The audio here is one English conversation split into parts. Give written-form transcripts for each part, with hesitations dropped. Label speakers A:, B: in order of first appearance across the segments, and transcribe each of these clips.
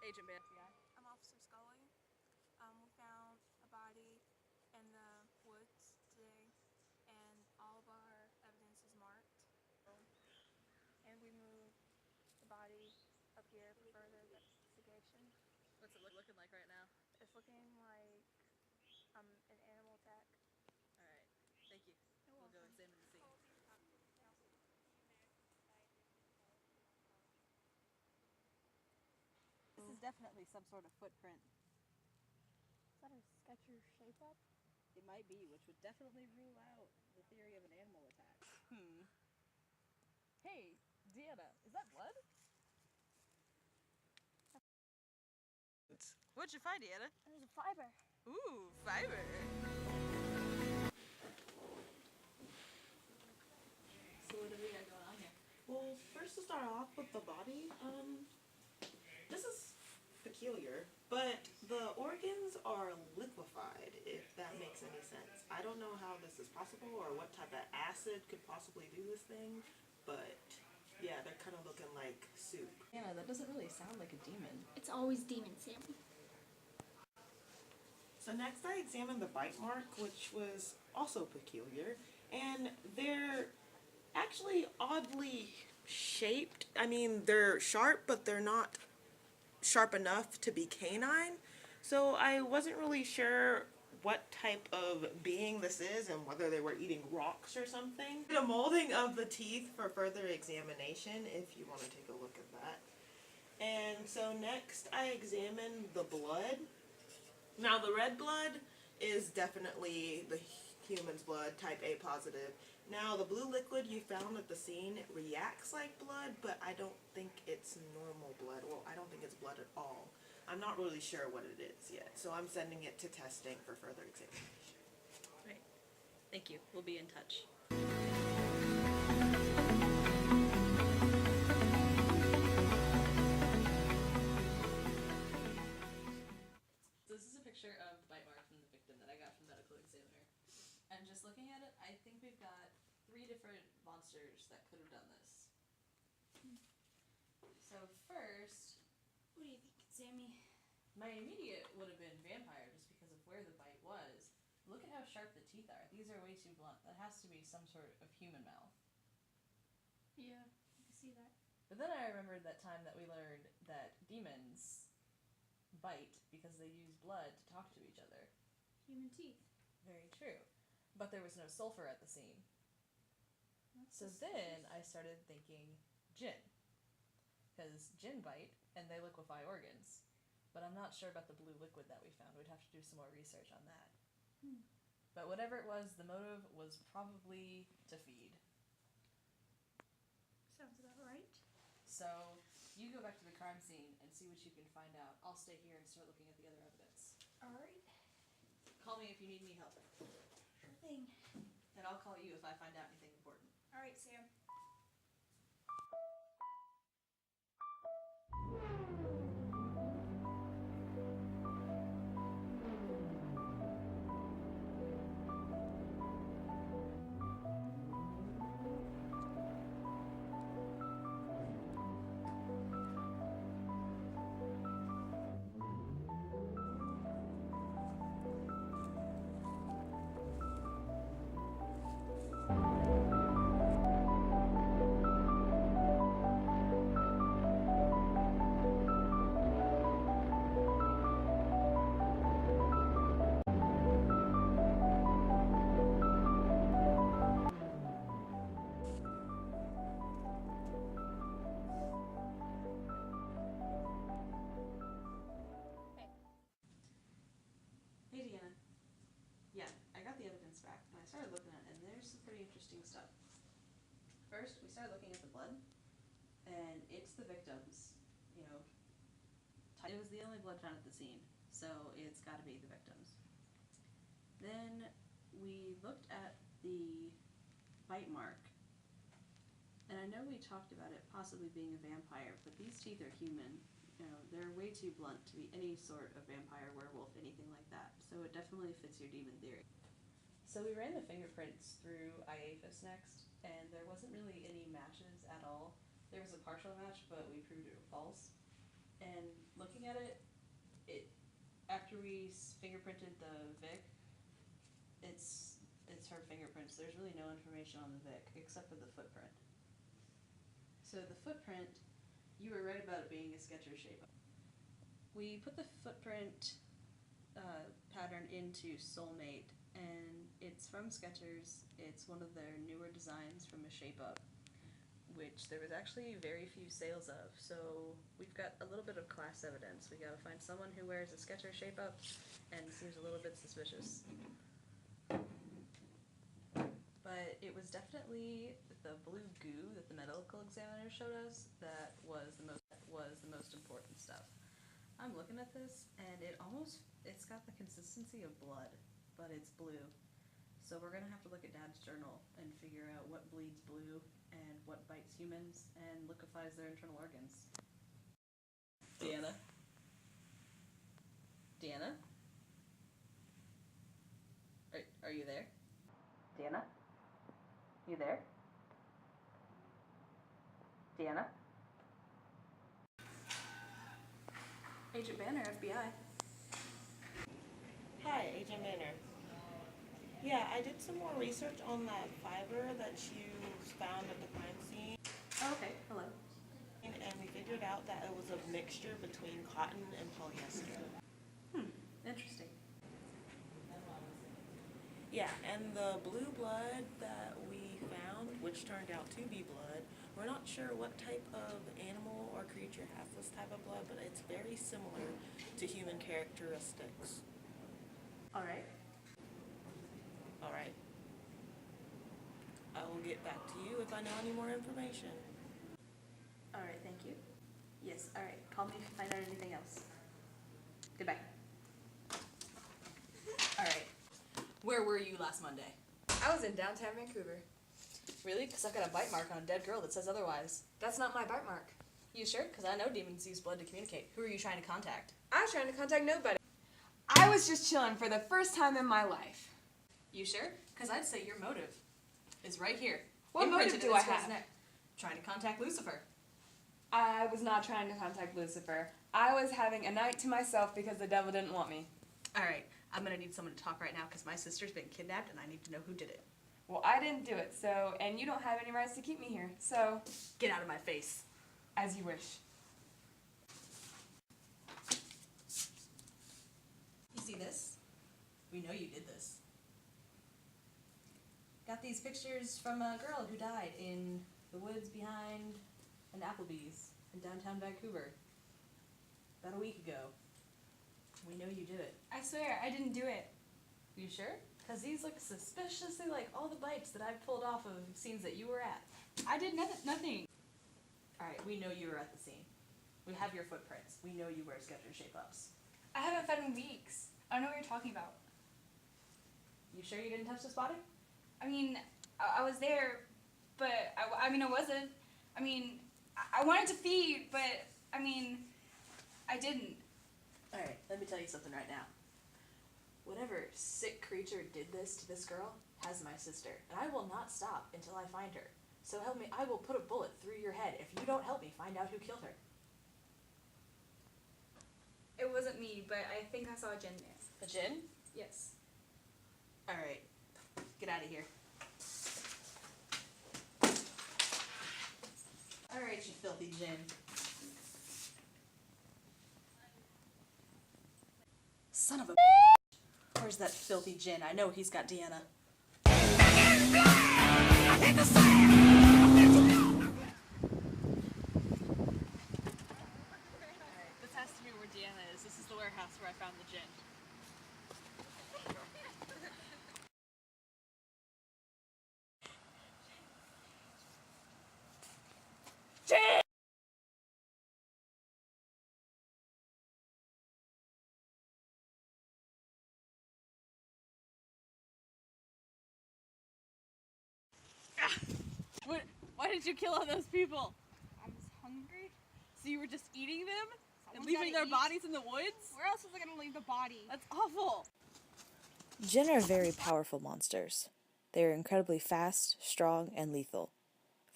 A: Agent Man.
B: I'm Officer Scully. We found a body in the woods today, and all of our evidence is marked. And we moved the body up here for further investigation.
A: What's it looking like right now?
B: It's looking like an animal attack.
A: Alright, thank you. We'll go examine the scene. This is definitely some sort of footprint.
B: Is that a sketcher shape up?
A: It might be, which would definitely rule out the theory of an animal attack. Hey, Deanna, is that blood? What'd you find, Deanna?
B: There's a fiber.
A: Ooh, fiber. So what do we got going on here?
C: Well, first to start off with the body, this is peculiar, but the organs are liquefied, if that makes any sense. I don't know how this is possible or what type of acid could possibly do this thing, but yeah, they're kind of looking like soup.
A: Deanna, that doesn't really sound like a demon.
D: It's always demon, Sammy.
C: So next I examined the bite mark, which was also peculiar, and they're actually oddly shaped. I mean, they're sharp, but they're not sharp enough to be canine. So I wasn't really sure what type of being this is and whether they were eating rocks or something. The molding of the teeth for further examination, if you want to take a look at that. And so next I examined the blood. Now the red blood is definitely the human's blood, type A positive. Now the blue liquid you found at the scene reacts like blood, but I don't think it's normal blood. Well, I don't think it's blood at all. I'm not really sure what it is yet, so I'm sending it to testing for further examination.
A: Right. Thank you. We'll be in touch. This is a picture of the bite mark from the victim that I got from the medical examiner. And just looking at it, I think we've got 3 different monsters that could have done this. So first,
D: What do you think, Sammy?
A: my immediate would have been vampire just because of where the bite was. Look at how sharp the teeth are. These are way too blunt. That has to be some sort of human mouth.
D: Yeah, I can see that.
A: But then I remembered that time that we learned that demons bite because they use blood to talk to each other.
D: Human teeth.
A: Very true. But there was no sulfur at the scene.
D: That's
A: So then I started thinking jinn. Because jinn bite and they liquefy organs. But I'm not sure about the blue liquid that we found. We'd have to do some more research on that. But whatever it was, the motive was probably to feed.
D: Sounds about right.
A: So you go back to the crime scene and see what you can find out. I'll stay here and start looking at the other evidence.
D: Alright.
A: Call me if you need any help.
D: Sure thing.
A: And I'll call you if I find out anything important.
D: Alright, Sam.
A: Hey Deanna. Yeah, I got the evidence back and I started looking at it and there's some pretty interesting stuff. First, we started looking at the blood and it's the victims, you know. It was the only blood found at the scene, so it's gotta be the victims. Then we looked at the bite mark and I know we talked about it possibly being a vampire, but these teeth are human. You know, they're way too blunt to be any sort of vampire, werewolf, anything like that. So it definitely fits your demon theory. So we ran the fingerprints through IAFIS next, and there wasn't really any matches at all. There was a partial match, but we proved it false. And looking at it, after we fingerprinted the Vic, it's her fingerprints. There's really no information on the Vic except for the footprint. So the footprint, you were right about it being a Skechers shape. We put the footprint pattern into Soulmate, and it's from Skechers. It's one of their newer designs from a Shape Up, which there was actually very few sales of. So we've got a little bit of class evidence. We gotta find someone who wears a Skechers Shape Up and seems a little bit suspicious. But it was definitely the blue goo that the medical examiner showed us that was the most important stuff. I'm looking at this, and it's got the consistency of blood, but it's blue. So we're gonna have to look at Dad's journal and figure out what bleeds blue and what bites humans and liquefies their internal organs. Deanna? Deanna? Are you there? Deanna? You there? Deanna? Agent Banner, FBI.
C: Hi, Agent Banner. Yeah, I did some more research on that fiber that you found at the crime scene.
A: Oh, okay. Hello.
C: And we figured out that it was a mixture between cotton and polyester.
A: Interesting.
C: Yeah, and the blue blood that we found, which turned out to be blood, we're not sure what type of animal or creature has this type of blood, but it's very similar to human characteristics.
A: Alright.
C: Alright. I will get back to you if I know any more information.
A: Alright, thank you. Yes, alright. Call me if you find out anything else. Goodbye. Alright. Where were you last Monday?
B: I was in downtown Vancouver.
A: Really? Because I've got a bite mark on a dead girl that says otherwise.
B: That's not my bite mark.
A: You sure? Because I know demons use blood to communicate. Who are you trying to contact?
B: I was trying to contact nobody. I was just chilling for the first time in my life.
A: You sure? Because I'd say your motive is right here.
B: What motive
A: Imprinted in
B: do I
A: this girl's
B: have?
A: neck. Trying to contact Lucifer.
B: I was not trying to contact Lucifer. I was having a night to myself because the devil didn't want me.
A: Alright, I'm gonna need someone to talk right now because my sister's been kidnapped and I need to know who did it.
B: Well, I didn't do it, so, and you don't have any rights to keep me here, so,
A: Get out of my face.
B: as you wish.
A: You see this? We know you did this. Got these pictures from a girl who died in the woods behind an Applebee's in downtown Vancouver. About a week ago. We know you did it.
D: I swear, I didn't do it.
A: You sure? Because these look suspiciously like all the bites that I've pulled off of scenes that you were at.
D: I did nothing.
A: Alright, we know you were at the scene. We have your footprints. We know you wear Skechers Shape-Ups.
D: I haven't fed in weeks. I don't know what you're talking about.
A: You sure you didn't touch this body?
D: I mean, I was there, but I wasn't. I mean, I wanted to feed, but I mean, I didn't.
A: Alright, let me tell you something right now. Whatever sick creature did this to this girl has my sister, and I will not stop until I find her. So help me, I will put a bullet through your head if you don't help me find out who killed her.
D: It wasn't me, but I think I saw a Jinn there.
A: A Jinn?
D: Yes.
A: Alright, get out of here. Alright, you filthy Jinn. Son of a Where's that filthy Jinn? I know he's got Deanna.
E: This has to be where Deanna is. This is the warehouse where I found the gin. Why did you kill all those people?
D: I was hungry.
E: So you were just eating them? And
D: Someone's
E: leaving their
D: gotta eat.
E: bodies in the woods?
D: Where else was I gonna leave the body?
E: That's awful.
F: Jinn are very powerful monsters. They are incredibly fast, strong, and lethal.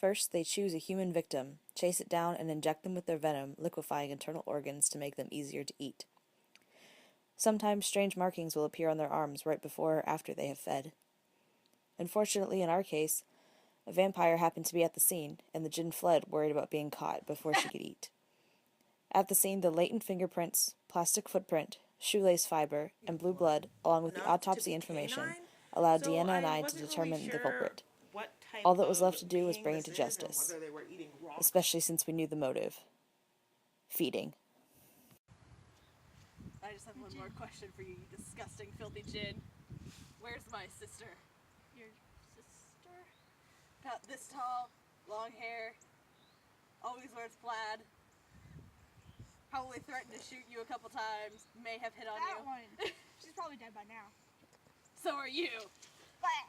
F: First, they choose a human victim, chase it down, and inject them with their venom, liquefying internal organs to make them easier to eat. Sometimes strange markings will appear on their arms right before or after they have fed. Unfortunately, in our case, a vampire happened to be at the scene, and the djinn fled, worried about being caught before she could eat. At the scene, the latent fingerprints, plastic footprint, shoelace fiber, and blue blood, along with the
C: Enough to
F: autopsy
C: be
F: information,
C: canine?
F: allowed
C: So
F: Deanna and I to
C: wasn't really
F: determine the
C: sure
F: culprit.
C: what type
F: All that was
C: of
F: left to do was
C: being
F: bring it
C: this
F: to
C: is and
F: justice,
C: whether they were eating rocks.
F: especially since we knew the motive. Feeding.
E: I just have one more question for you, you disgusting, filthy djinn. Where's my sister?
B: Your sister?
E: About this tall, long hair, always wears plaid. Probably threatened to shoot you a couple times, may have hit on
B: That
E: you.
B: one. She's probably dead by now.
E: So are you.
B: But